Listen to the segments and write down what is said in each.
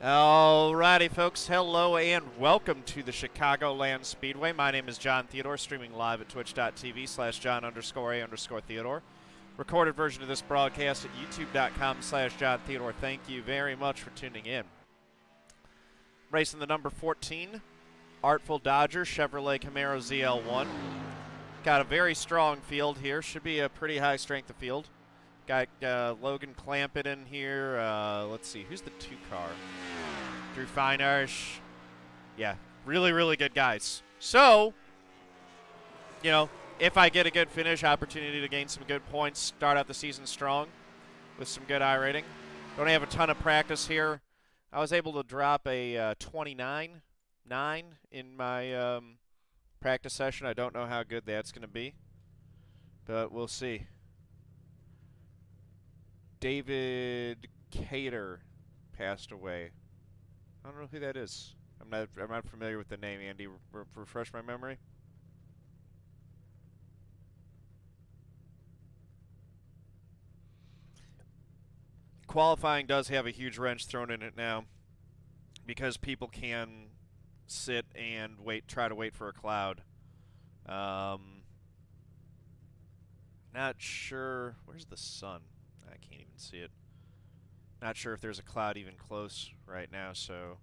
Alrighty, folks. Hello and welcome to the Chicagoland Speedway. My name is John Theodore, streaming live at twitch.tv/John_A_Theodore. Recorded version of this broadcast at youtube.com/John Theodore. Thank you very much for tuning in. Racing the number 14, Artful Dodger Chevrolet Camaro ZL1. Got a very strong field here. Should be a pretty high strength of field. Got Logan Clampitt in here. Let's see, who's the 2 car? Drew Feinarsh. Yeah, really, really good guys. So, you know, if I get a good finish, opportunity to gain some good points, start out the season strong with some good iRating. Don't have a ton of practice here. I was able to drop a 29.9 in my practice session. I don't know how good that's going to be, but we'll see. David Cater passed away. I don't know who that is. I'm not familiar with the name. Andy, refresh my memory. Qualifying does have a huge wrench thrown in it now because people can sit and try to wait for a cloud. Not sure. Where's the sun? I can't even see it. Not sure if there's a cloud even close right now, so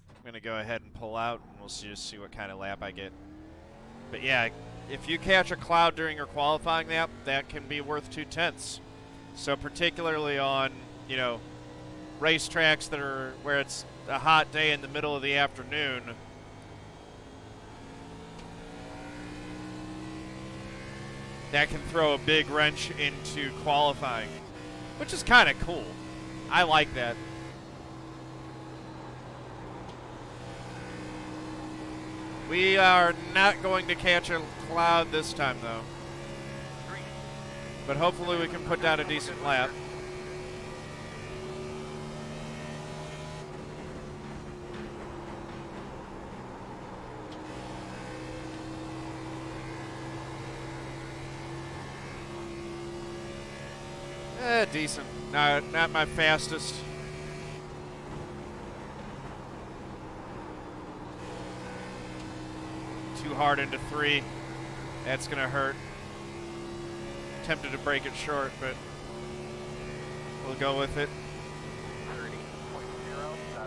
I'm going to go ahead and pull out, and we'll just see what kind of lap I get. But yeah, if you catch a cloud during your qualifying lap, that can be worth 2/10. So particularly on, you know, racetracks that are where it's a hot day in the middle of the afternoon, that can throw a big wrench into qualifying, which is kind of cool. I like that. We are not going to catch a cloud this time, though. But hopefully we can put down a decent lap. Decent. Not my fastest. Too hard into 3. That's going to hurt. Tempted to break it short, but we'll go with it.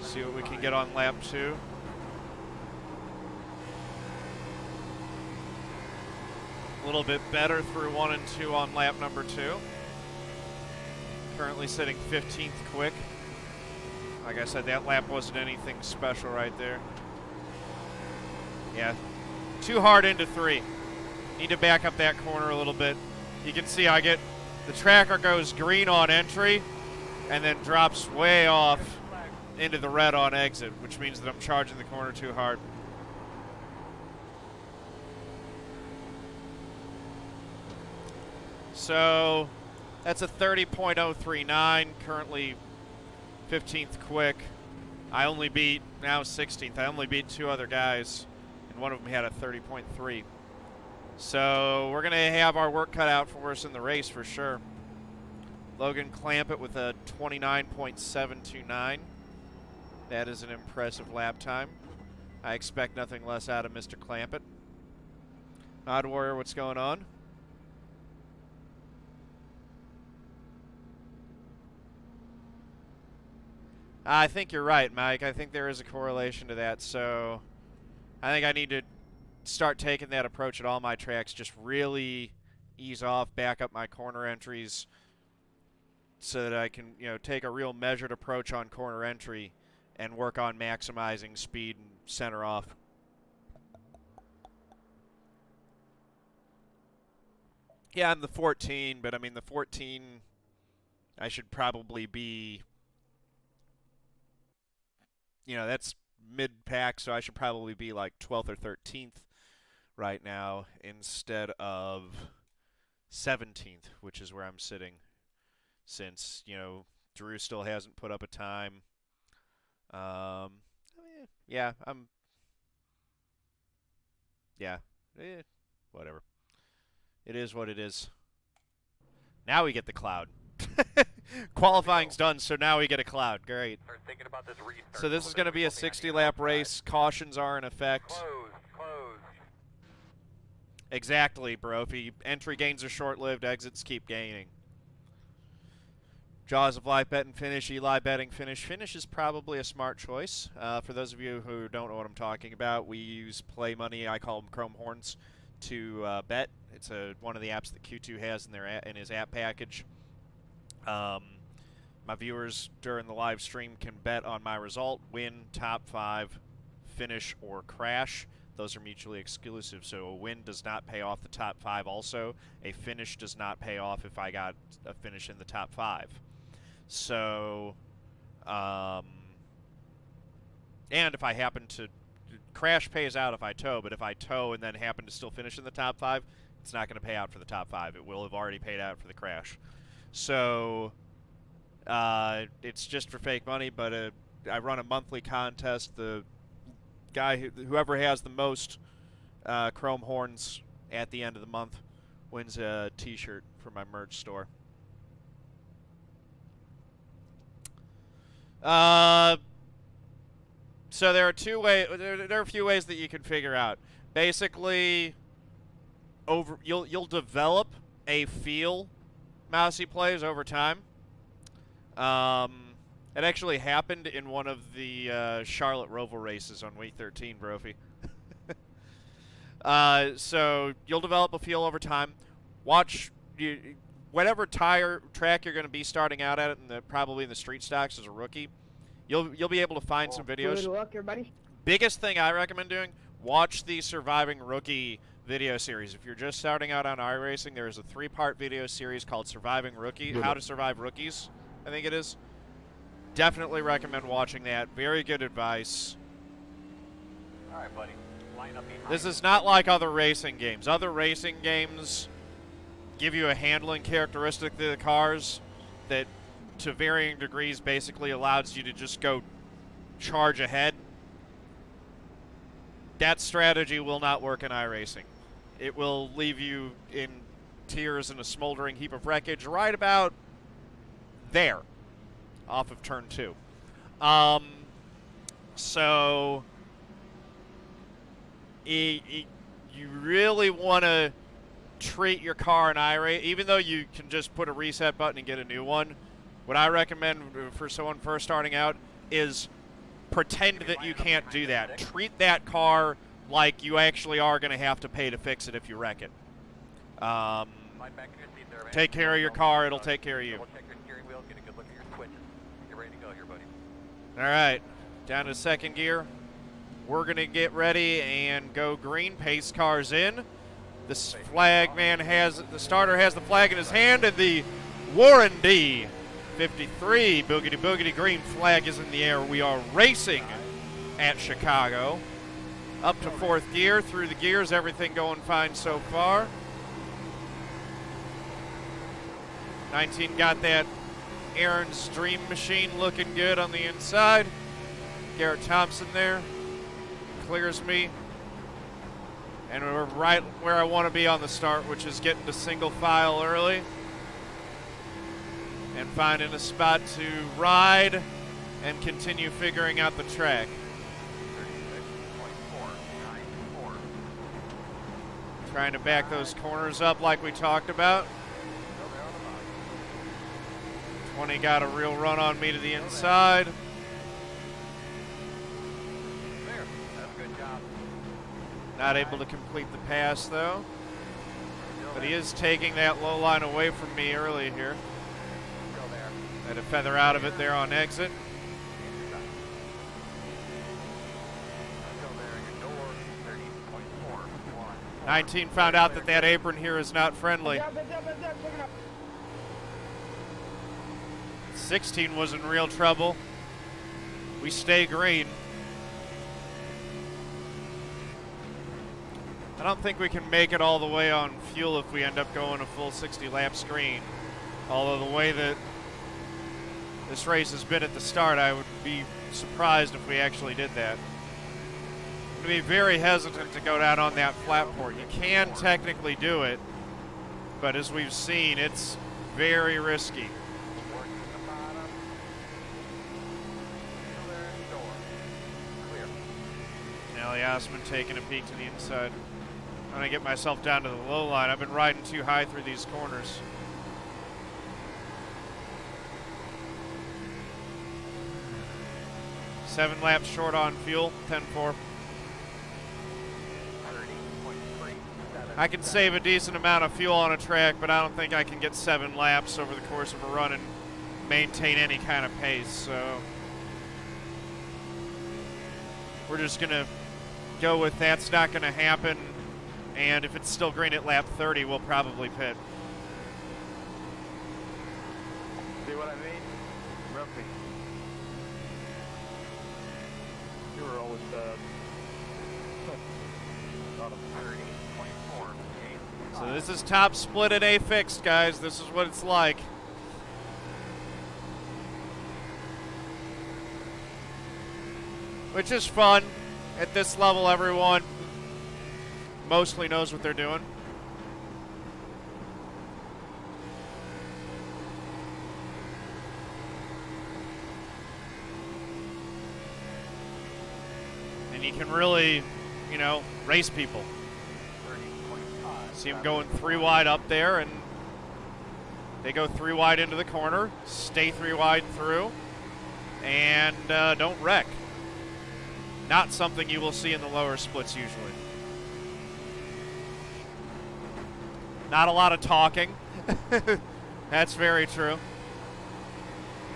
See what we can get on lap 2. A little bit better through 1 and 2 on lap number 2. Currently sitting 15th quick. Like I said, that lap wasn't anything special right there. Yeah, too hard into 3. Need to back up that corner a little bit. You can see the tracker goes green on entry and then drops way off into the red on exit, which means that I'm charging the corner too hard. So that's a 30.039, currently 15th quick. I only beat, now 16th, I only beat 2 other guys, and one of them had a 30.3. So we're going to have our work cut out for us in the race for sure. Logan Clampitt with a 29.729. That is an impressive lap time. I expect nothing less out of Mr. Clampitt. Odd Warrior, what's going on? I think you're right, Mike. I think there is a correlation to that. So I think I need to start taking that approach at all my tracks. Just really ease off, back up my corner entries so that I can, you know, take a real measured approach on corner entry and work on maximizing speed and center off. Yeah, I'm the 14, but I mean the 14, I should probably be, you know, that's mid-pack, so I should probably be like 12th or 13th right now instead of 17th, which is where I'm sitting since, you know, Drew still hasn't put up a time. Yeah, whatever. It is what it is. Now we get the cloud. Qualifying's done, so now we get a cloud. Great. Start thinking about this restart. So this is going to be a 60-lap race. Cautions are in effect. Close. Exactly, Brophy. Entry gains are short-lived. Exits keep gaining. Jaws of Life betting finish. Eli betting finish. Finish is probably a smart choice. For those of you who don't know what I'm talking about, we use Play Money. I call them Chrome Horns to bet. It's one of the apps that Q2 has in his app package. My viewers during the live stream can bet on my result, win, top 5, finish, or crash. Those are mutually exclusive, so a win does not pay off the top 5 also. A finish does not pay off if I got a finish in the top 5. So, and if I happen to, crash pays out if I tow, but if I tow and then happen to still finish in the top 5, it's not going to pay out for the top 5. It will have already paid out for the crash. So, it's just for fake money, but I run a monthly contest. The guy, whoever has the most Chrome Horns at the end of the month wins a t-shirt for my merch store. So there are there are a few ways that you can figure out. Basically, you'll develop a feel Mousy plays over time. It actually happened in one of the Charlotte Roval races on week 13, Brophy. So you'll develop a feel over time. Watch whatever track you're going to be starting out at, probably in the street stocks as a rookie. You'll be able to find some videos. Good luck, everybody. Biggest thing I recommend doing: watch the Surviving Rookie video series. If you're just starting out on iRacing, there is a 3-part video series called Surviving Rookie, How to Survive Rookies, I think it is. Definitely recommend watching that. Very good advice. All right, buddy. Line up behind. This is not like other racing games. Other racing games give you a handling characteristic of the cars that, to varying degrees, basically allows you to just go charge ahead. That strategy will not work in iRacing. It will leave you in tears and a smoldering heap of wreckage right about there, off of turn 2. So you really want to treat your car in iRacing, even though you can just put a reset button and get a new one. What I recommend for someone first starting out is pretend that you can't do that. Treat that car like you actually are going to have to pay to fix it if you wreck it. Take care of your car, it'll take care of you. Check your steering wheel, get a good look at your switches. Get ready to go here, buddy. All right, down to second gear. We're going to get ready and go green. Pace car's in. The flag man the starter has the flag in his hand, and the Warren D 53 boogity green flag is in the air. We are racing at Chicago. Up to fourth gear, through the gears, everything going fine so far. 19 got that Aaron's Dream Machine looking good on the inside. Garrett Thompson there clears me. And we're right where I want to be on the start, which is getting to single file early and finding a spot to ride and continue figuring out the track. 36.494. Trying to back those corners up like we talked about. 20 got a real run on me to the inside. There, that's a good job. Not able to complete the pass though. But he is taking that low line away from me early here. Still there. Had a feather out of it there on exit. Still there, your door, 30.41. 19 found out that that apron here is not friendly. 16 was in real trouble. We stay green. I don't think we can make it all the way on fuel if we end up going a full 60-lap screen. Although the way that this race has been at the start, I would be surprised if we actually did that. I'm going to be very hesitant to go down on that flat port. You can technically do it, but as we've seen, it's very risky. Charlie Osman taking a peek to the inside. I'm going to get myself down to the low line. I've been riding too high through these corners. Seven laps short on fuel, 10-4. I can save a decent amount of fuel on a track, but I don't think I can get 7 laps over the course of a run and maintain any kind of pace. So we're just going to go with that's not going to happen. And if it's still green at lap 30, we'll probably pit. See what I mean? Roughly. You were always about a 30.4. So this is top split at A Fixed, guys. This is what it's like. Which is fun. At this level, everyone mostly knows what they're doing. And you can really, you know, race people. See them going 3 wide up there, and they go 3 wide into the corner, stay 3 wide through, and don't wreck. Not something you will see in the lower splits usually. Not a lot of talking. That's very true.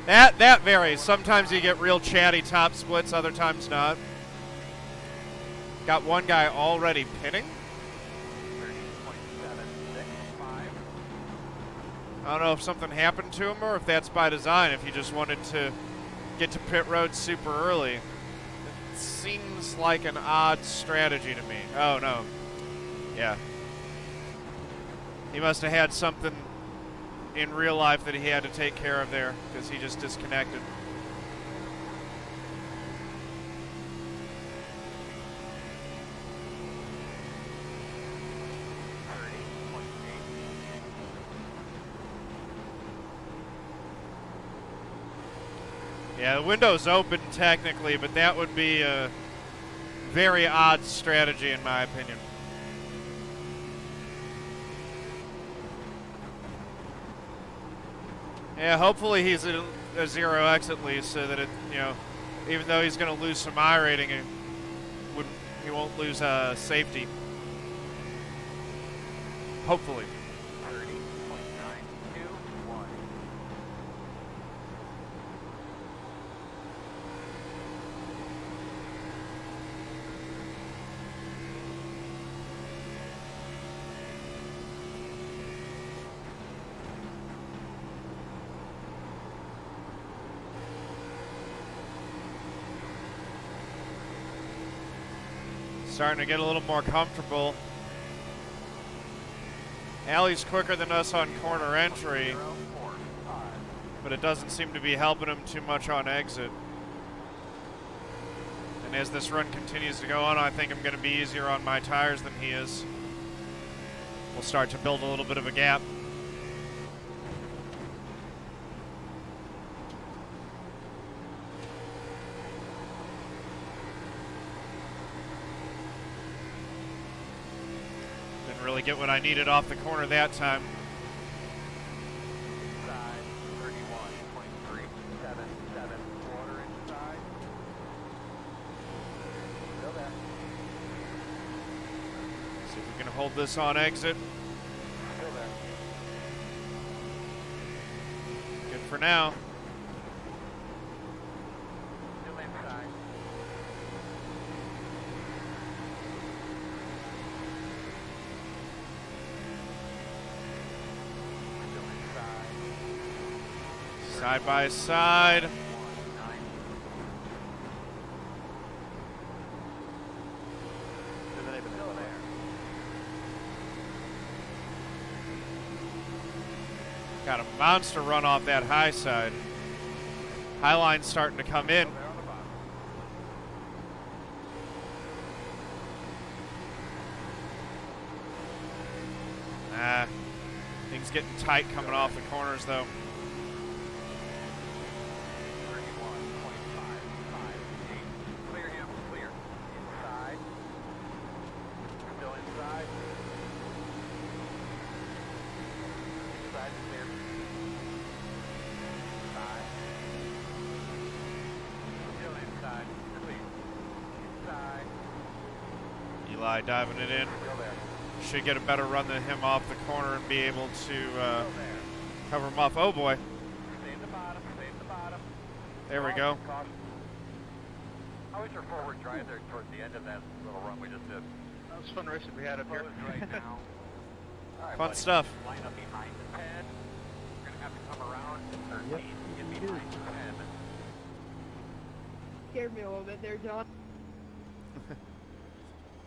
That varies. Sometimes you get real chatty top splits, other times not. Got one guy already pitting. I don't know if something happened to him or if that's by design, if he just wanted to get to pit road super early. It seems like an odd strategy to me. Oh, no. Yeah. He must have had something in real life that he had to take care of there because he just disconnected. Yeah, the window's open technically, but that would be a very odd strategy in my opinion. Yeah, hopefully he's a 0X at least, so that it, you know, even though he's going to lose some iRating, he won't lose safety. Hopefully. 30.921. Starting to get a little more comfortable. Allie's quicker than us on corner entry, but it doesn't seem to be helping him too much on exit. And as this run continues to go on, I think I'm going to be easier on my tires than he is. We'll start to build a little bit of a gap. Really get what I needed off the corner that time. Inside, 31.377. Quarter inside. Still there. See if we can hold this on exit. Still there. Good for now. Still inside. Side by side. Got a monster run off that high side. High line's starting to come in. Things getting tight coming off the corners though. 31.558. Clear him, clear. Inside. Eli diving it in. Still there. Should get a better run than him off the corner and be able to Still there. cover him off. Oh boy, Save the bottom. Save the bottom. there we go. Caution. How was your forward drive there towards the end of that little run we just did? That was fun racing we had up here. Closed right now. All right, Fun buddy. stuff. Line up behind the 10. You're going to have to come around to 13. Yep. Get behind the 10. Scared me a little bit there, John.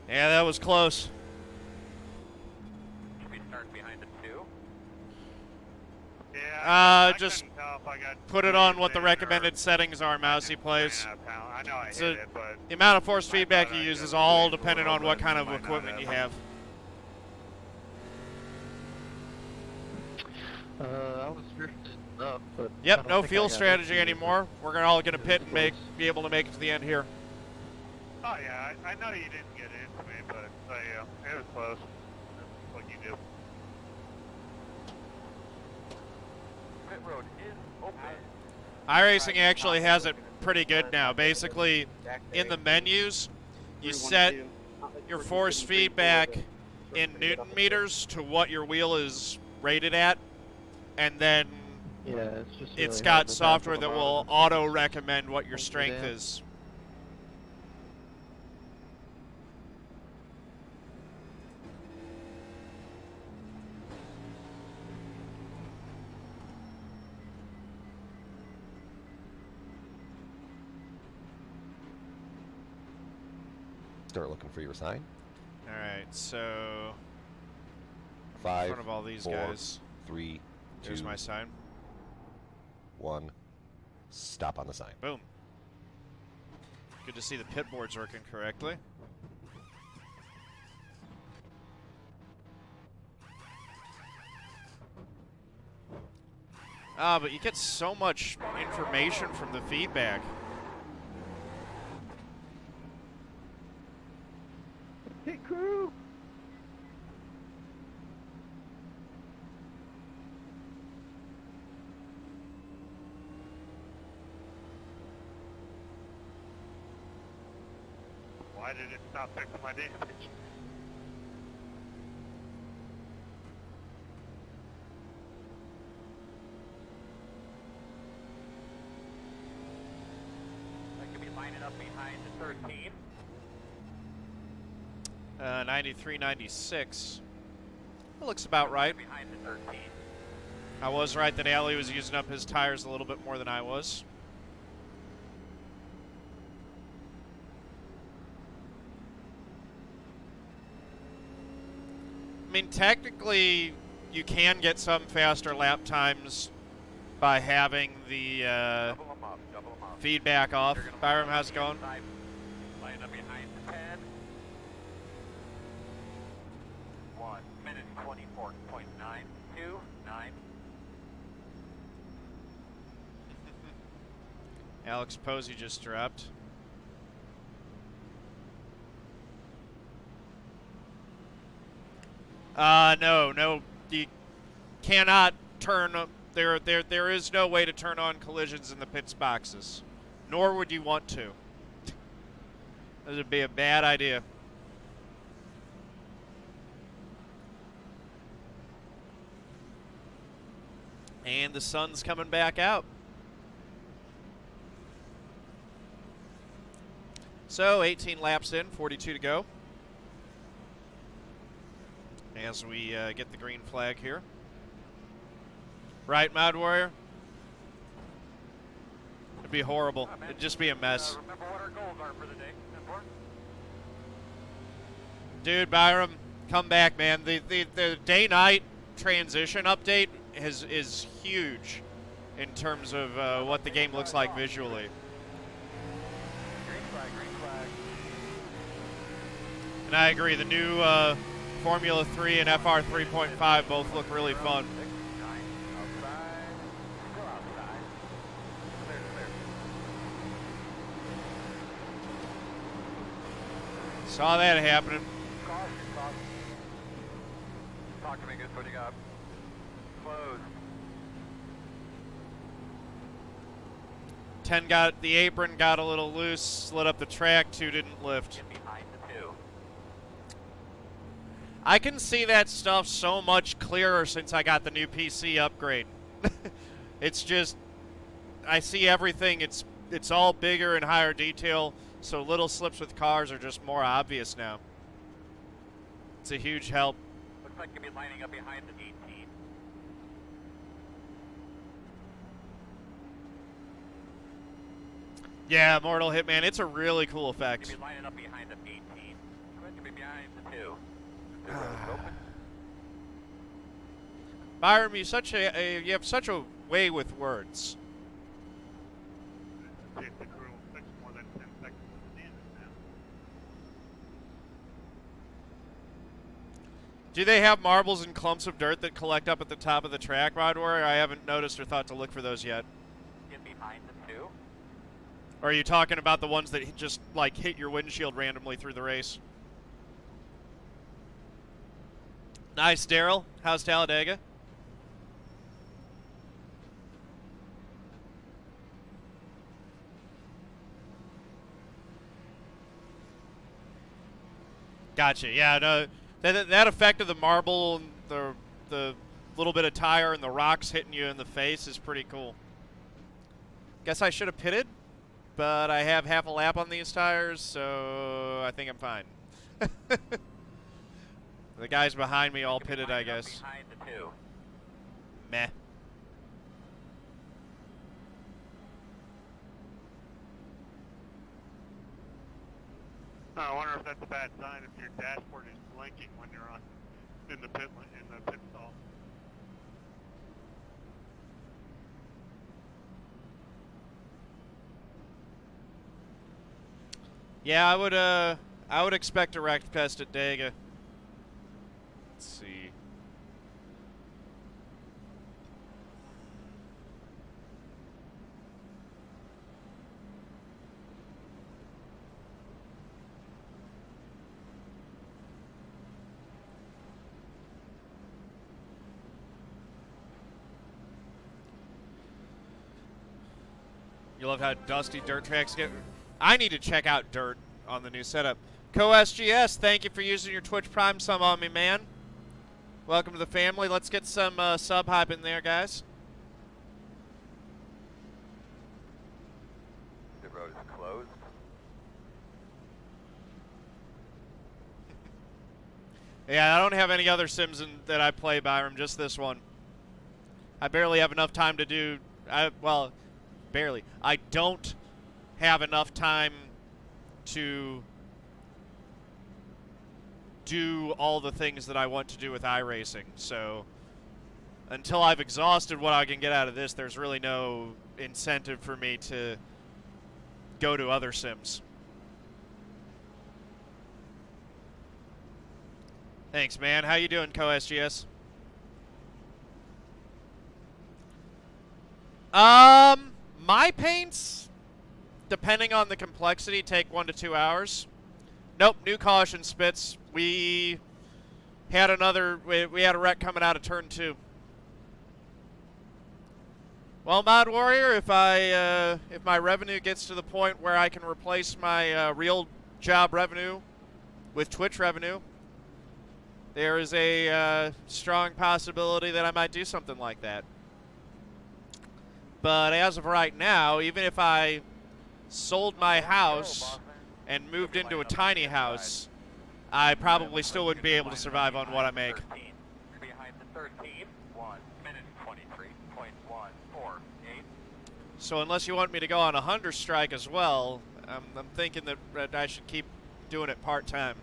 Yeah, that was close. Should be starting behind the 2. Yeah. I Just couldn't tell if I got Put it on what the in recommended or settings are, Mousy plays. 3.5 pound. I know I It's hit a- it, but The amount of force I feedback thought you I use just is all did a dependent on little what bit, kind of might not equipment you have. have. I was drifting up, but I Yep, don't no think I fuel got strategy it. anymore. We're gonna all gonna pit and be able to make it to the end here. oh yeah, I know you didn't get into me, but it was close. That's what you do. Pit road is open. iRacing actually has it pretty good now. Basically, in the menus, you set your force feedback in Newton meters to what your wheel is rated at, and then Yeah, it's just. it's really got hard to software tackle that the will bottom. auto recommend what your strength Yeah. is. Start looking for your sign. All right, so in 5, front of all these 4, guys, 3, there's 2, my sign. 1. Stop on the sign. Boom. Good to see the pit board's working correctly. Ah, but you get so much information from the feedback. Pit crew! Why did it stop fixing my damage? I could be lining up behind the 13. 93, 96. That looks about right. Behind the 13. I was right that Allie was using up his tires a little bit more than I was. I mean, technically, you can get some faster lap times by having the Double them up. Double them up. feedback off. You're gonna Byram, line up how's it the going? inside, line up behind the 10. 1 minute 24.929. Alex Posey just dropped. No, you cannot turn. There is no way to turn on collisions in the pits boxes, nor would you want to. That would be a bad idea. And the sun's coming back out. So 18 laps in, 42 to go. As we get the green flag here. Right, Mod Warrior? It'd be horrible. It'd just be a mess. Remember what our goals are for the day. Important. Dude, Byram, come back, man. The day-night transition update is huge in terms of what the game looks like visually. Green flag, green flag. And I agree, the new Formula 3 and FR 3.5 both look really fun. 6, 9, outside. Still outside. Clear, clear. Saw that happening. Caution, caution. Talk to me, Goose. What do you got? Closed. 10 got the apron, got a little loose, slid up the track. 2 didn't lift. Get behind the 2. I can see that stuff so much clearer since I got the new PC upgrade. It's just, I see everything. It's all bigger and higher detail, so little slips with cars are just more obvious now. It's a huge help. Looks like you'll be lining up behind the 18. Yeah, Mortal Hitman, it's a really cool effect. You'll be lining up behind the 18. You'll be behind the 2. The road's open. Byram, you have such a way with words. See if the crew will fix more than 10 seconds at the end now. Do they have marbles and clumps of dirt that collect up at the top of the track, Rod Warrior? I haven't noticed or thought to look for those yet. Get behind the 2. Or are you talking about the ones that just, like, hit your windshield randomly through the race? Nice, Daryl. How's Talladega? Gotcha. Yeah, no, that effect of the marble and the little bit of tire and the rocks hitting you in the face is pretty cool. Guess I should have pitted, but I have half a lap on these tires, so I think I'm fine. The guys behind me all pitted, I guess. Behind the 2. Meh. I wonder if that's a bad sign if your dashboard is blinking when you're on in the pit stall. Yeah, I would expect a wrecked pest at Dega. Let's see. You love how dusty dirt tracks get. I need to check out dirt on the new setup. Co-SGS, thank you for using your Twitch Prime sub on me, man. Welcome to the family. Let's get some sub hype in there, guys. The road is closed. Yeah, I don't have any other sims that I play, Byram, just this one. I barely have enough time to do... well, barely. I don't have enough time to do all the things that I want to do with iRacing. So until I've exhausted what I can get out of this, there's really no incentive for me to go to other sims. Thanks, man. How you doing, Co-SGS? My paints, depending on the complexity, take 1 to 2 hours. Nope, new caution, Spitz. We had we had a wreck coming out of turn 2. Well, Mod Warrior, if my revenue gets to the point where I can replace my real job revenue with Twitch revenue, there is a strong possibility that I might do something like that. But as of right now, even if I sold my house and moved into a tiny house, I probably still wouldn't be able to survive on what I make. Behind the 13, 1 minute 23.148. So unless you want me to go on a hunger strike as well, I'm thinking that I should keep doing it part-time.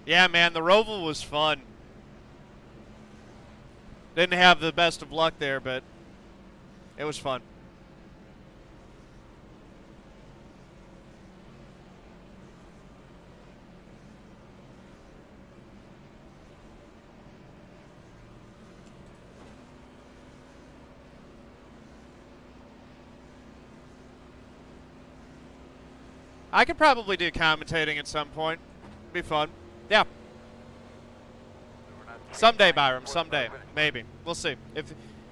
Yeah, man, the Roval was fun. Didn't have the best of luck there, but it was fun. I could probably do commentating at some point. Be fun. Yeah. Someday, Byram. Someday. Maybe. We'll see.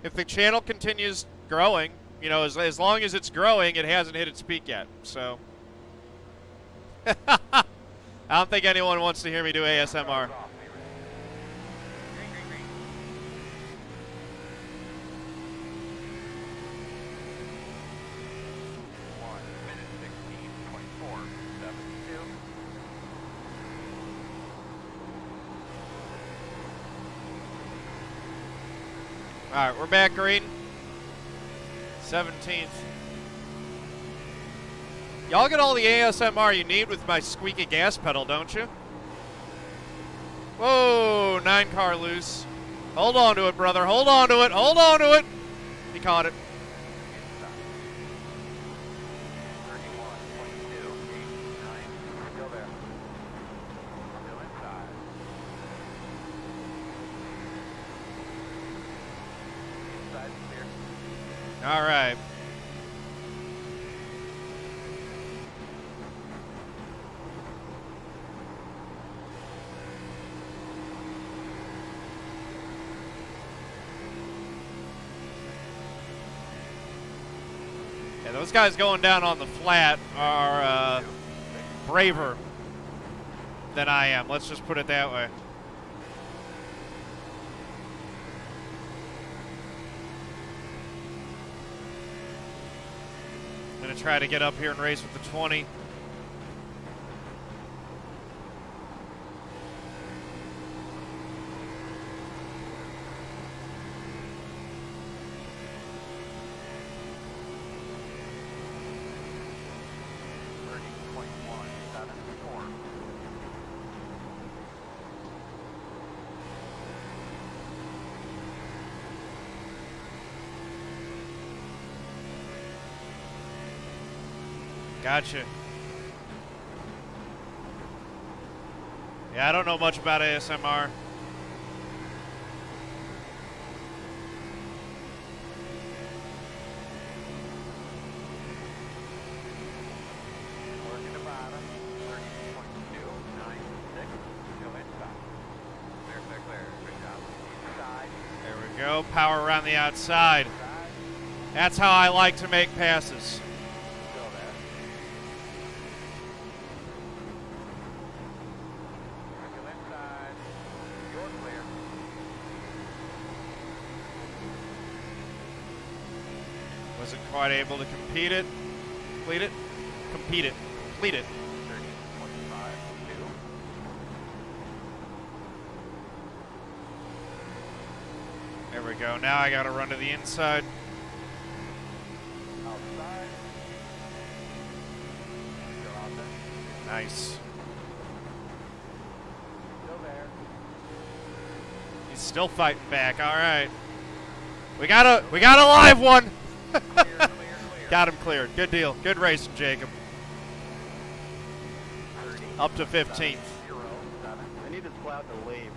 if the channel continues growing, you know, as long as it's growing, it hasn't hit its peak yet. So I don't think anyone wants to hear me do ASMR. All right, we're back green. 17th. Y'all get all the ASMR you need with my squeaky gas pedal, don't you? Whoa, 9 car loose. Hold on to it, brother. Hold on to it. Hold on to it. He caught it. All right. Yeah, those guys going down on the flat are braver than I am. Let's just put it that way. Gonna try to get up here and race with the 20. Gotcha. Yeah, I don't know much about ASMR. There we go. Power around the outside. That's how I like to make passes. Wasn't quite able to complete it. There we go. Now I got to run to the inside. Nice. He's still fighting back. All right. We got a live one. Got him cleared. Good deal. Good racing, Jacob. Up to 15th. I need this cloud to leave.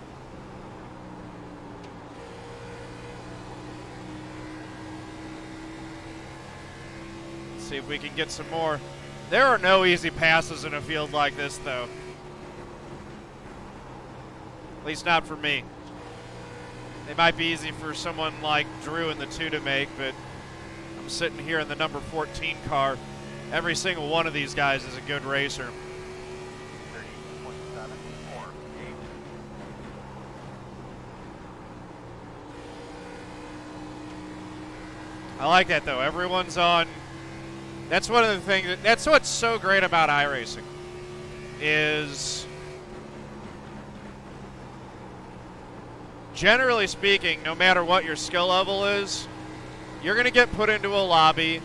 Let's see if we can get some more. There are no easy passes in a field like this, though. At least not for me. They might be easy for someone like Drew in the 2 to make, but I'm sitting here in the number 14 car. Every single one of these guys is a good racer. I like that, though. Everyone's on. That's one of the things. That's what's so great about iRacing is, generally speaking, no matter what your skill level is, you're going to get put into a lobby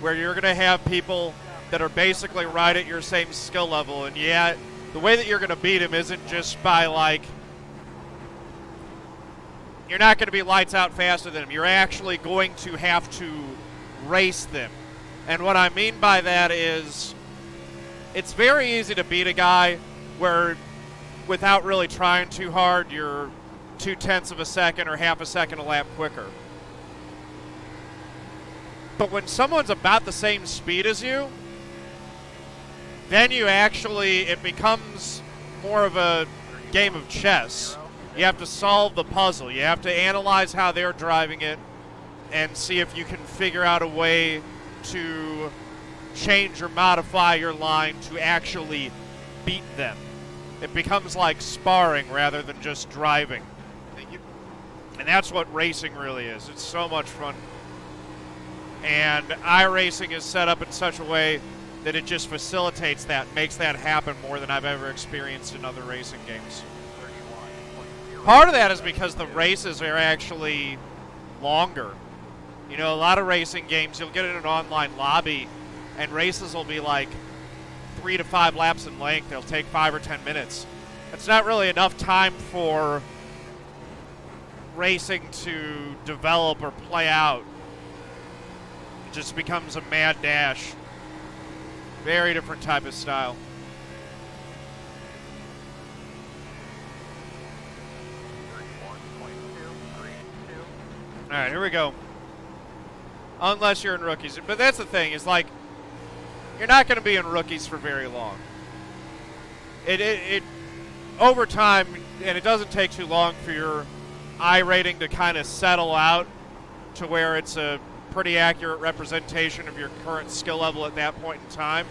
where you're going to have people that are basically right at your same skill level. And yet, the way that you're going to beat them isn't just by, like, you're not going to be lights out faster than them. You're actually going to have to race them. And what I mean by that is, it's very easy to beat a guy where, without really trying too hard, you're 0.2 of a second or half a second a lap quicker. But when someone's about the same speed as you, then you actually, it becomes more of a game of chess. You have to solve the puzzle. You have to analyze how they're driving it, and see if you can figure out a way to change or modify your line to actually beat them. It becomes like sparring rather than just driving. And that's what racing really is. It's so much fun. And iRacing is set up in such a way that it just facilitates that, makes that happen more than I've ever experienced in other racing games. Part of that is because the races are actually longer. You know, a lot of racing games, you'll get in an online lobby, and races will be like 3 to 5 laps in length. They'll take 5 or 10 minutes. It's not really enough time for racing to develop or play out. It just becomes a mad dash. Very different type of style. All right, here we go. Unless you're in rookies. But that's the thing, is like, you're not going to be in rookies for very long. It over time, and it doesn't take too long for your iRating to kind of settle out to where it's a pretty accurate representation of your current skill level at that point in time.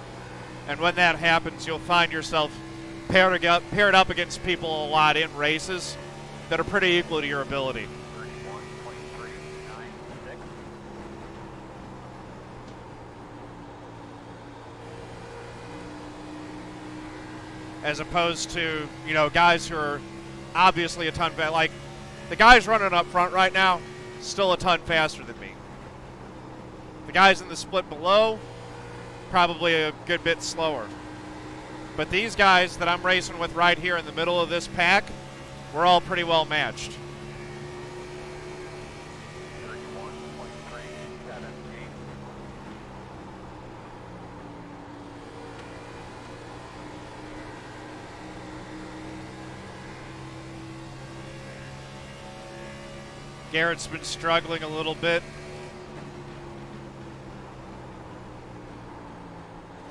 And when that happens, you'll find yourself paired up against people a lot in races that are pretty equal to your ability. As opposed to, you know, guys who are obviously a ton faster. Like, the guys running up front right now, still a ton faster than me. The guys in the split below, probably a good bit slower. But these guys that I'm racing with right here in the middle of this pack, we're all pretty well matched. Garrett's been struggling a little bit.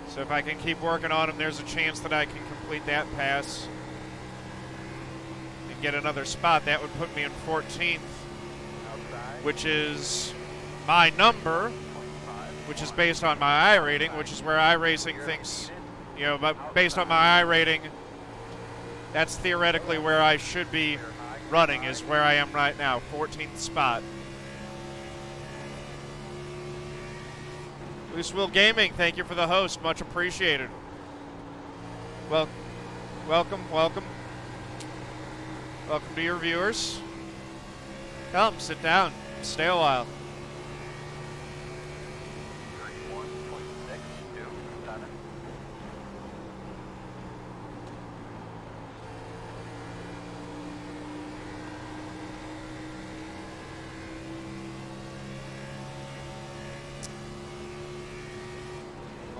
So if I can keep working on him, there's a chance that I can complete that pass and get another spot. That would put me in 14th, which is my number, which is based on my iRating, which is where iRacing thinks, you know, but based on my iRating, that's theoretically where I should be running, is where I am right now, 14th spot. Loose Wheel Gaming, thank you for the host, much appreciated. Well, welcome to your viewers. Come, sit down, stay a while.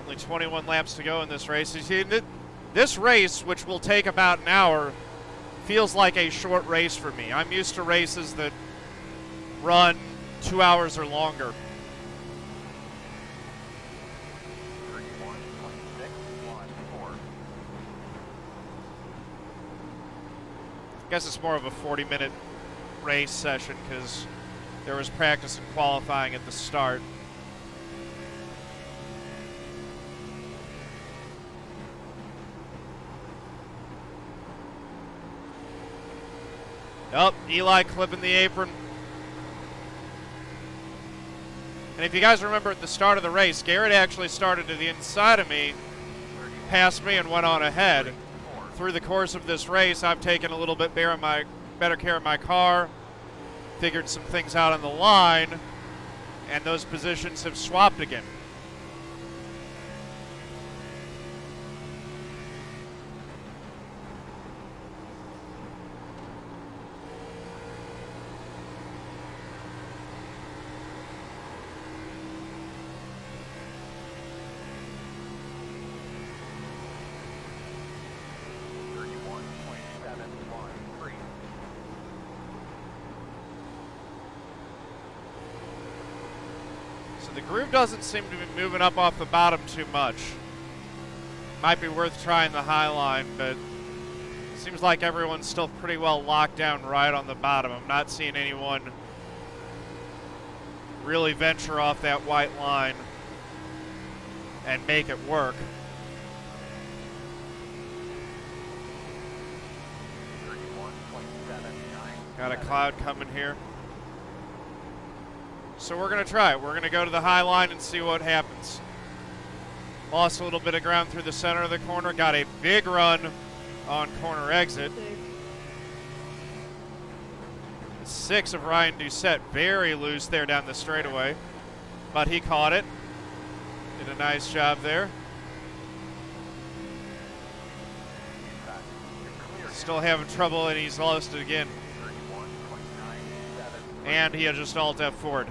Only 21 laps to go in this race. You see, this race, which will take about an hour, feels like a short race for me. I'm used to races that run 2 hours or longer. I guess it's more of a 40-minute race session because there was practice and qualifying at the start. Oh, Eli clipping the apron. And if you guys remember at the start of the race, Garrett actually started to the inside of me, passed me, and went on ahead. Through the course of this race, I've taken a little bit better care of my car, figured some things out on the line, and those positions have swapped again. The groove doesn't seem to be moving up off the bottom too much. Might be worth trying the high line, but it seems like everyone's still pretty well locked down right on the bottom. I'm not seeing anyone really venture off that white line and make it work. Got a cloud coming here. So we're going to try it. We're going to go to the high line and see what happens. Lost a little bit of ground through the center of the corner. Got a big run on corner exit. 6 of Ryan Doucette, very loose there down the straightaway. But he caught it. Did a nice job there. Still having trouble, and he's lost it again. And he had just Alt F4'd.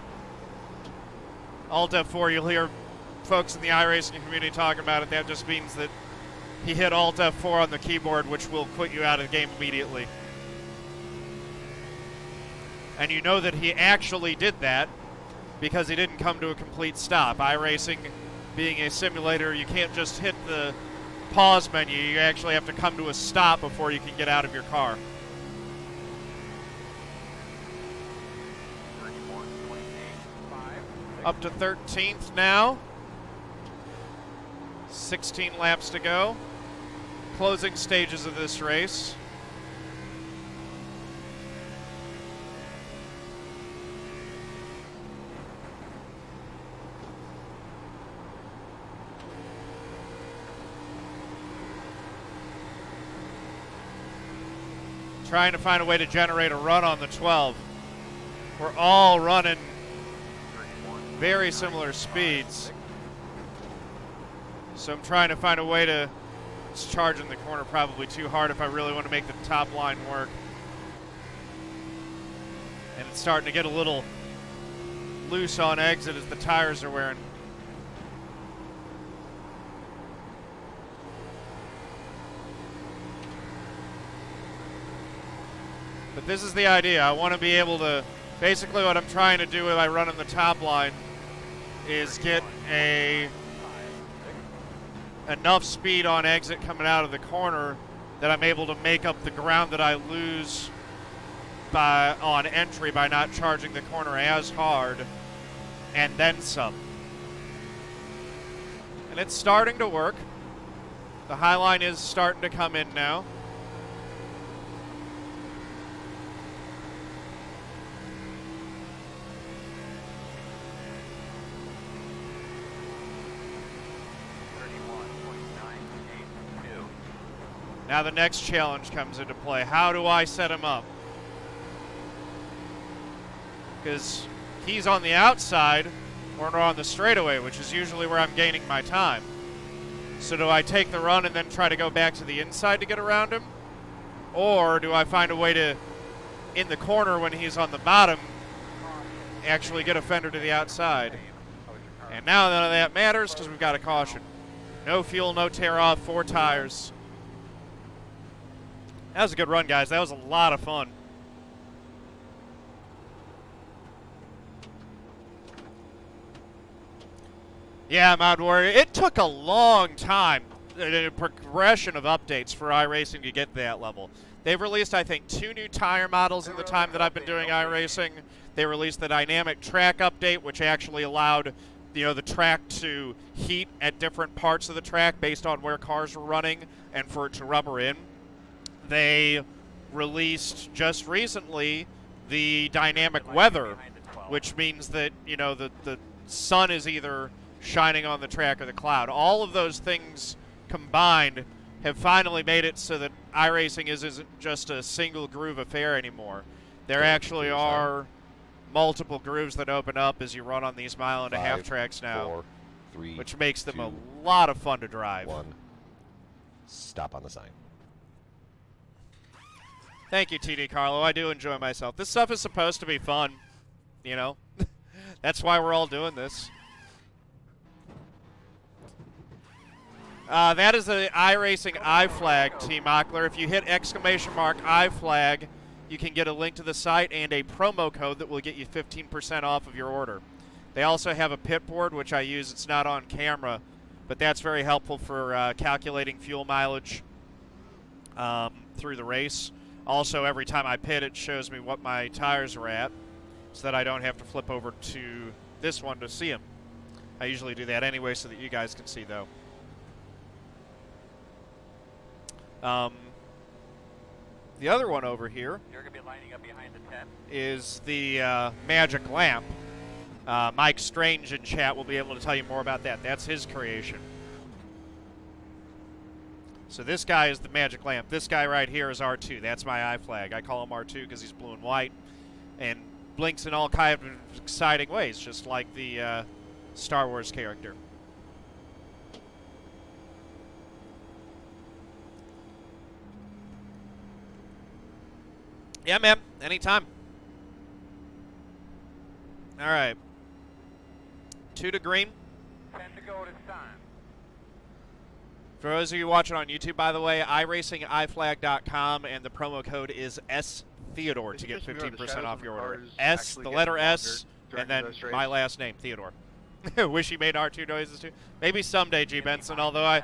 Alt F4, you'll hear folks in the iRacing community talking about it. That just means that he hit Alt F4 on the keyboard, which will quit you out of the game immediately. And you know that he actually did that because he didn't come to a complete stop. iRacing being a simulator, you can't just hit the pause menu. You actually have to come to a stop before you can get out of your car. Up to 13th now. 16 laps to go. Closing stages of this race. Trying to find a way to generate a run on the 12. We're all running very similar speeds. So I'm trying to find a way to, it's charging the corner probably too hard if I really want to make the top line work. And it's starting to get a little loose on exit as the tires are wearing. But this is the idea. I want to be able to, basically what I'm trying to do if I run on the top line is get enough speed on exit coming out of the corner that I'm able to make up the ground that I lose on entry by not charging the corner as hard, and then some. And it's starting to work. The high line is starting to come in now. Now the next challenge comes into play. How do I set him up? Because he's on the outside or on the straightaway, which is usually where I'm gaining my time. So do I take the run and then try to go back to the inside to get around him? Or do I find a way to, in the corner when he's on the bottom, actually get a fender to the outside? And now none of that matters because we've got a caution. No fuel, no tear off, 4 tires. That was a good run, guys. That was a lot of fun. Yeah, Mod Warrior, it took a long time, a progression of updates for iRacing to get to that level. They've released, I think, 2 new tire models in the time that I've been doing iRacing. They released the dynamic track update, which actually allowed, you know, the track to heat at different parts of the track based on where cars were running and for it to rubber in. They released just recently the dynamic weather, which means that, you know, the sun is either shining on the track or the cloud. All of those things combined have finally made it so that iRacing isn't just a single groove affair anymore. There actually are multiple grooves that open up as you run on these 1.5-mile tracks now, 4, 3, which makes them 2, a lot of fun to drive. 1. Stop on the sign. Thank you, TD Carlo. I do enjoy myself. This stuff is supposed to be fun, you know. That's why we're all doing this. That is the iRacing iFlag, Team Ockler. If you hit !iFlag, you can get a link to the site and a promo code that will get you 15% off of your order. They also have a pit board, which I use. It's not on camera, but that's very helpful for calculating fuel mileage through the race. Also, every time I pit, it shows me what my tires are at. so that I don't have to flip over to this one to see him. I usually do that anyway so that you guys can see, though. The other one over here You're going to be lining up behind the 10. is the magic lamp. Mike Strange in chat will be able to tell you more about that. That's his creation. So this guy is the magic lamp. This guy right here is R2. That's my I flag. I call him R2 because he's blue and white and blinks in all kind of exciting ways, just like the Star Wars character. Yeah, man. Anytime. All right. 2 to green. 10 to go to time. For those of you watching on YouTube, by the way, iRacing and the promo code is STheodore to get 15% off your order. S, the letter S, and then my last name, Theodore. Wish he made R2 noises too. Maybe someday, G. Benson, although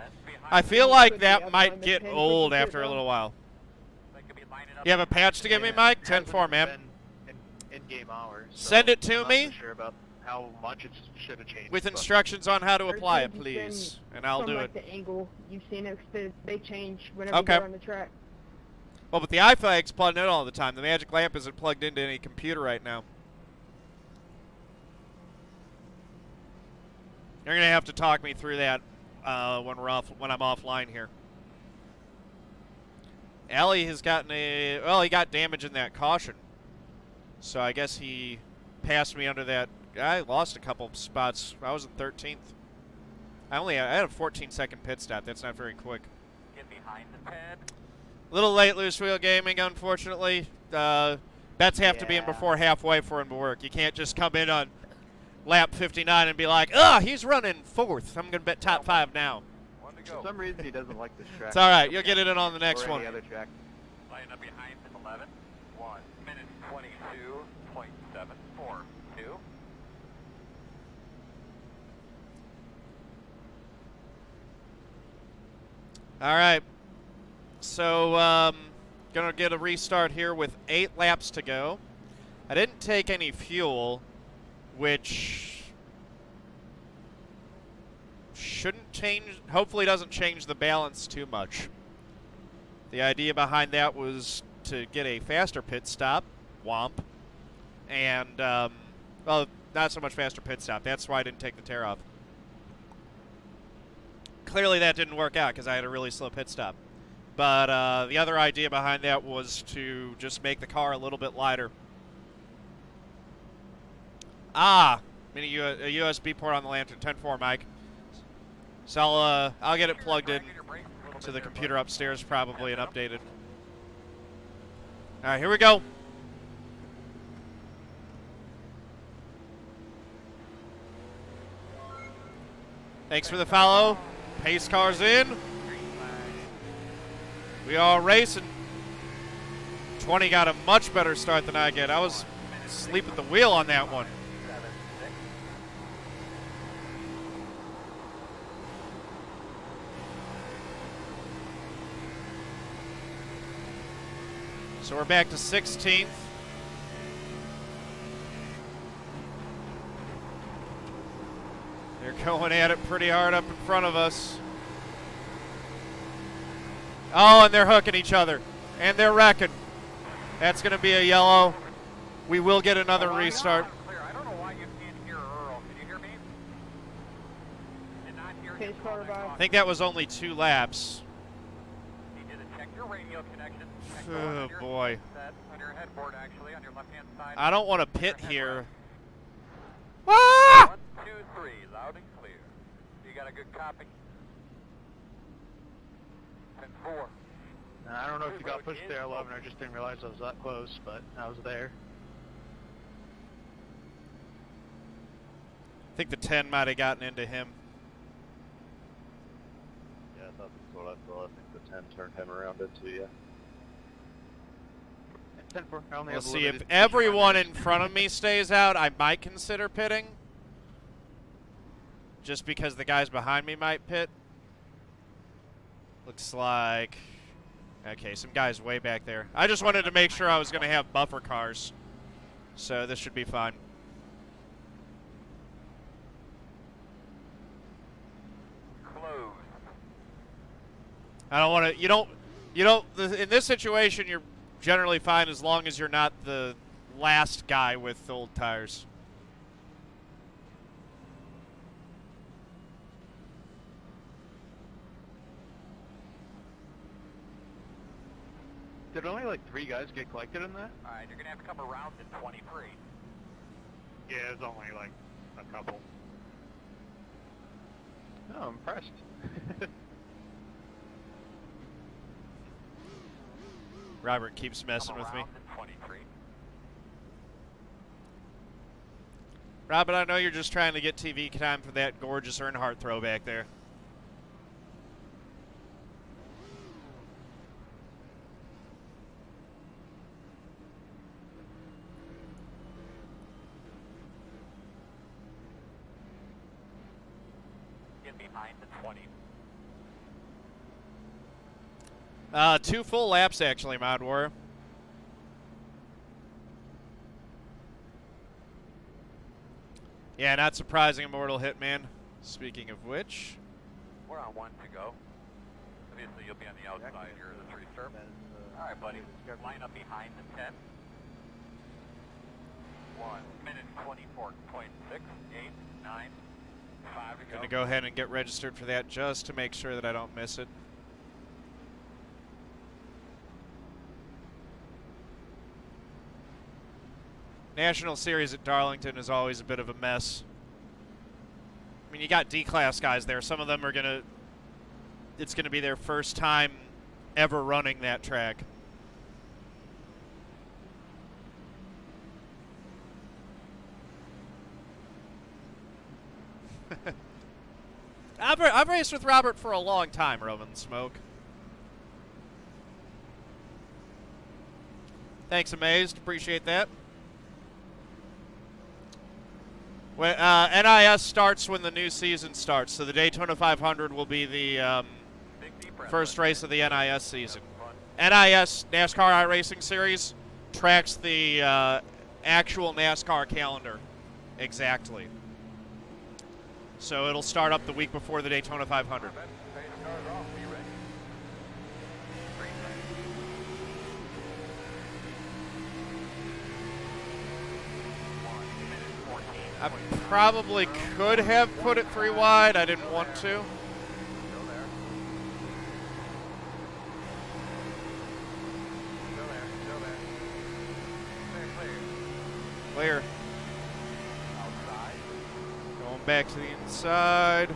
I feel like that might get old after a little while. You have a patch to give me, Mike? 10-4, man. In-game hours. Send it to me. I'm not sure about how much it should have changed. With instructions on how to apply it, please, and I'll do it. The angle you've seen it, they change whenever you're on the track. Well, but the iFlag's plugged in all the time. The magic lamp isn't plugged into any computer right now. You're gonna have to talk me through that when I'm offline here. Allie has gotten he got damage in that caution, so I guess he passed me under that. I lost a couple spots. I was in 13th. I had a 14-second pit stop. That's not very quick. Get behind the 10. A little late, Loose Wheel Gaming, unfortunately. Bets have to be in before halfway for him to work. You can't just come in on lap 59 and be like, he's running 4th. I'm going to bet top 5 now. For some reason, he doesn't like this track. It's all right. You'll get it in on the next one. Any other track. Lining up behind the 11. 1 minute 22.742. All right. So, going to get a restart here with 8 laps to go. I didn't take any fuel, which shouldn't change, hopefully doesn't change the balance too much. The idea behind that was to get a faster pit stop, womp, and, well, not so much faster pit stop. That's why I didn't take the tear off. Clearly that didn't work out because I had a really slow pit stop. But the other idea behind that was to just make the car a little bit lighter. A USB port on the lantern, 10-4, Mike. So I'll get it plugged in to the computer upstairs probably and updated. All right, here we go. Thanks for the follow. Pace car's in. We are racing. 20 got a much better start than I get. I was asleep at the wheel on that one. So we're back to 16th. They're going at it pretty hard up in front of us. Oh, and they're hooking each other. And they're wrecking. That's going to be a yellow. We will get another restart. I don't know why you can't hear Earl. Can you hear me? Did not hear him. I think that was only 2 laps. He did a check your radio connection. Oh, boy. On your headboard, actually, on your left-hand side. I don't want to pit here. Ah! 1, 2, 3, loud and clear. You got a good copy. 10-4. I don't know if you got pushed there, 11. I just didn't realize I was that close, but I was there. I think the 10 might have gotten into him. Yeah, that's what I thought. I think the 10 turned him around into you. 10-4. I only We'll have a see if limited everyone in front of me stays out. I might consider pitting, just because the guys behind me might pit. Looks like, okay, some guys way back there. I just wanted to make sure I was going to have buffer cars, So this should be fine. Closed. I don't want to. You don't. In this situation, you're generally fine as long as you're not the last guy with old tires. Did only like 3 guys get collected in that? Alright, you're gonna have to come around in 23. Yeah, it's only like a couple. Oh, I'm impressed. Robert keeps messing Come with me. around in 23. Robert, I know you're just trying to get TV time for that gorgeous Earnhardt throw back there. Get behind the 20. 2 full laps, actually, Mod Warrior. Yeah, not surprising, Immortal Hitman. Speaking of which, We're on 1 to go. Obviously, you'll be on the outside. You're the 3-star. Alright, buddy. Line up behind the 10. 1 minute 24.6, 8, 9, 5 to go. gonna go ahead and get registered for that just to make sure that I don't miss it. National Series at Darlington is always a bit of a mess. I mean, you got D-class guys there. Some of them are it's gonna be their first time ever running that track. I've raced with Robert for a long time, Roman Smoke. Thanks, Amazed. Appreciate that. When, NIS starts when the new season starts, so the Daytona 500 will be the first race of the NIS season. NIS, NASCAR iRacing Series, tracks the actual NASCAR calendar exactly. So it'll start up the week before the Daytona 500. I probably could have put it 3 wide. I didn't want to. Clear. Going back to the inside.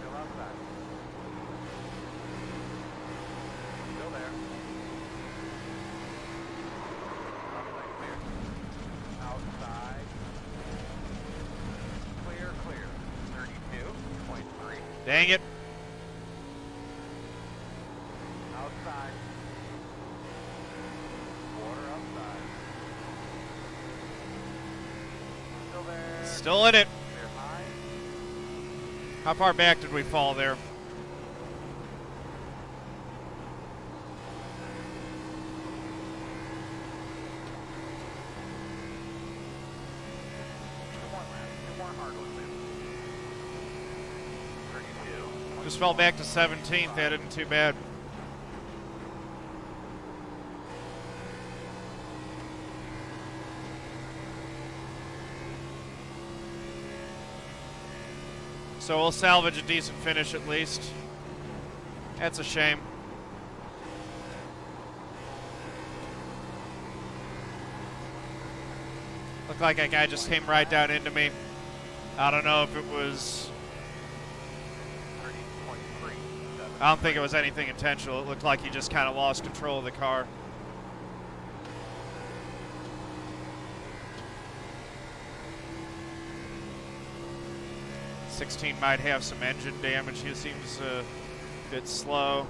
Dang it. Outside. Quarter outside. Still there. Still in it. Clear high. How far back did we fall there? Just fell back to 17th. That isn't too bad. So we'll salvage a decent finish at least. That's a shame. Looked like that guy just came right down into me. I don't know if it was... I don't think it was anything intentional. It looked like he just kind of lost control of the car. '16 might have some engine damage. He seems a bit slow.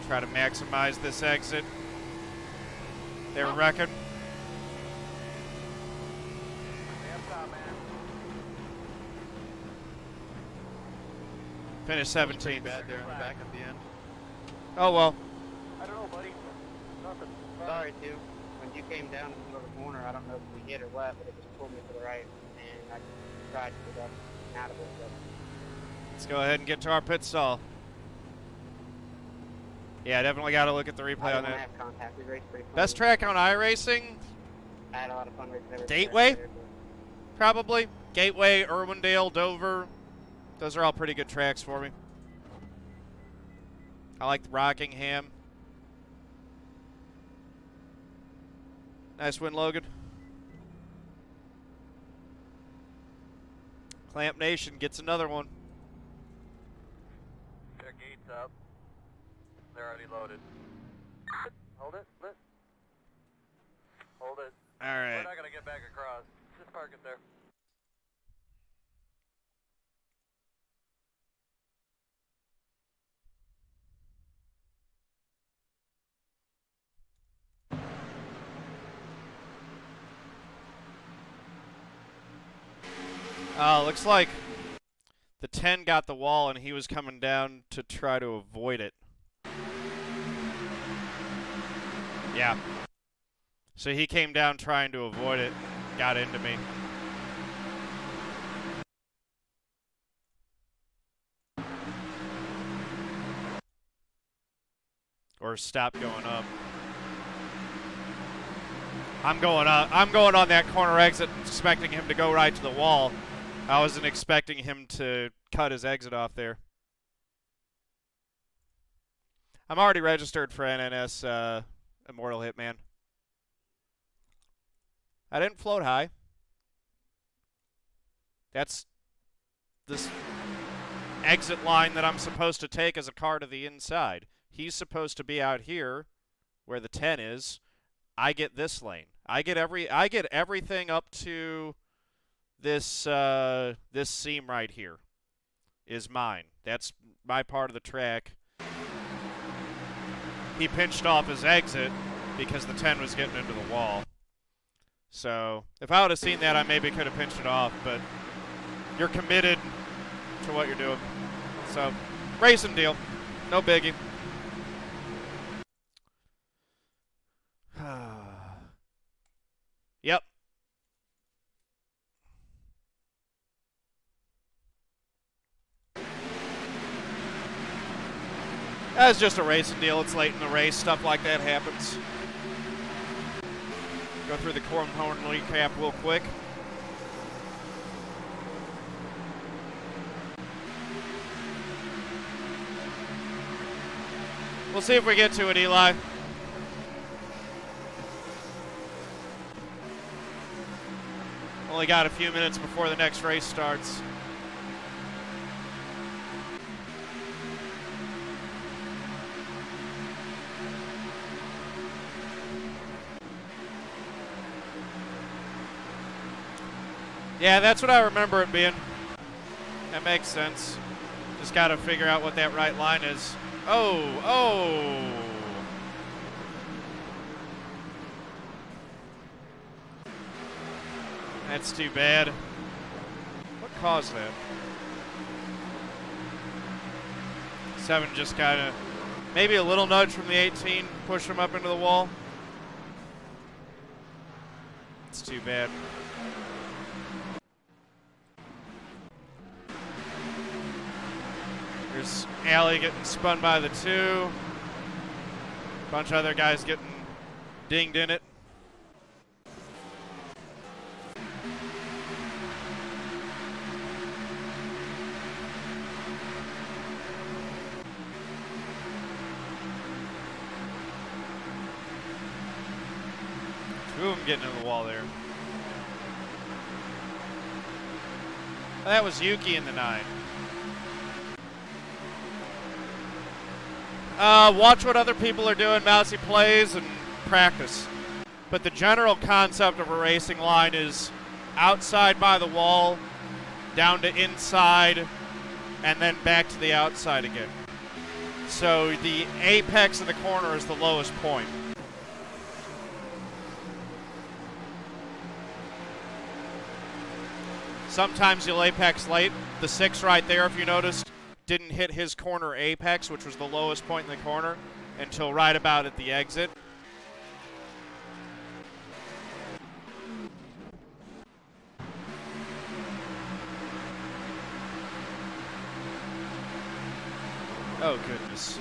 Try to maximize this exit. They were wrecking. Finished 17th. Bad there in the back at the end. Oh well. I don't know, buddy. Nothing. sorry too. When you came down in the middle of the corner, I don't know if we hit or what, but it just pulled me to the right, and I tried to get up and out of it. But Let's go ahead and get to our pit stall. Yeah, definitely got to look at the replay on that. have contact. We raced pretty fun. Best track on iRacing? I had a lot of fun racing everything. Gateway? Probably. Gateway, Irwindale, Dover. Those are all pretty good tracks for me. I like Rockingham. Nice win, Logan. Clamp Nation gets another one. Check gates up. They're already loaded. Hold it, split. Hold it. All right. We're not going to get back across. Just park it there. Looks like the 10 got the wall and he was coming down to try to avoid it. Yeah. So he came down trying to avoid it, got into me. Or stopped going up. I'm going up. I'm going on that corner exit, expecting him to go right to the wall. I wasn't expecting him to cut his exit off there. I'm already registered for NNS Immortal Hitman. I didn't float high. That's this exit line that I'm supposed to take as a car to the inside. He's supposed to be out here where the 10 is. I get this lane. I get everything up to this this seam right here is mine. That's my part of the track. He pinched off his exit because the 10 was getting into the wall. So if I would have seen that, I maybe could have pinched it off, but you're committed to what you're doing. So racing deal, no biggie. Yep. That's just a racing deal. It's late in the race. Stuff like that happens. Go through the cornhorn recap real quick. We'll see if we get to it, Eli. Only got a few minutes before the next race starts. Yeah, that's what I remember it being. That makes sense. Just got to figure out what that right line is. Oh. That's too bad. What caused that? 7 just kind of, maybe a little nudge from the 18, pushed him up into the wall. It's too bad. There's Alley getting spun by the 2. A bunch of other guys getting dinged in it. Two of them getting into the wall there. Oh, that was Yuki in the 9. Watch what other people are doing, Mousy plays, and practice. But the general concept of a racing line is outside by the wall, down to inside, and then back to the outside again. So the apex of the corner is the lowest point. Sometimes you'll apex late. The 6 right there, if you noticed, didn't hit his corner apex, which was the lowest point in the corner, until right about at the exit. Oh, goodness.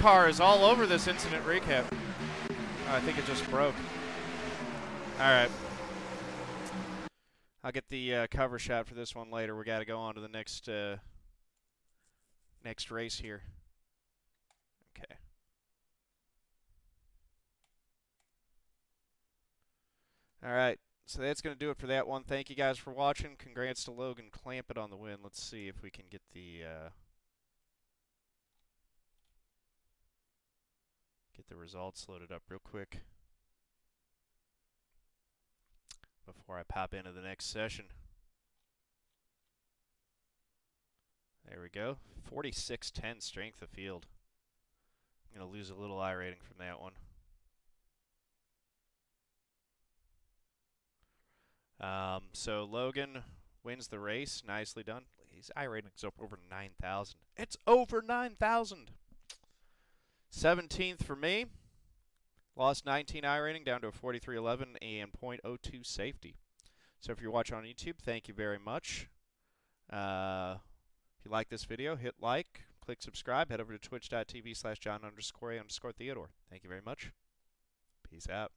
Car is all over this incident recap. Oh, I think it just broke. All right. I'll get the cover shot for this one later. We got to go on to the next next race here. Okay. All right. So that's going to do it for that one. Thank you guys for watching. Congrats to Logan Clampitt on the win. Let's see if we can get the results loaded up real quick before I pop into the next session. There we go. 46-10 strength of field. I'm going to lose a little I rating from that one. So Logan wins the race. Nicely done. His I rating's up over 9,000. It's over 9,000. 17th for me. Lost 19 I rating down to a 43.11 and .02 safety. So if you're watching on YouTube, thank you very much. If you like this video, hit like, click subscribe, head over to twitch.tv/John_A_Theodore. Thank you very much. Peace out.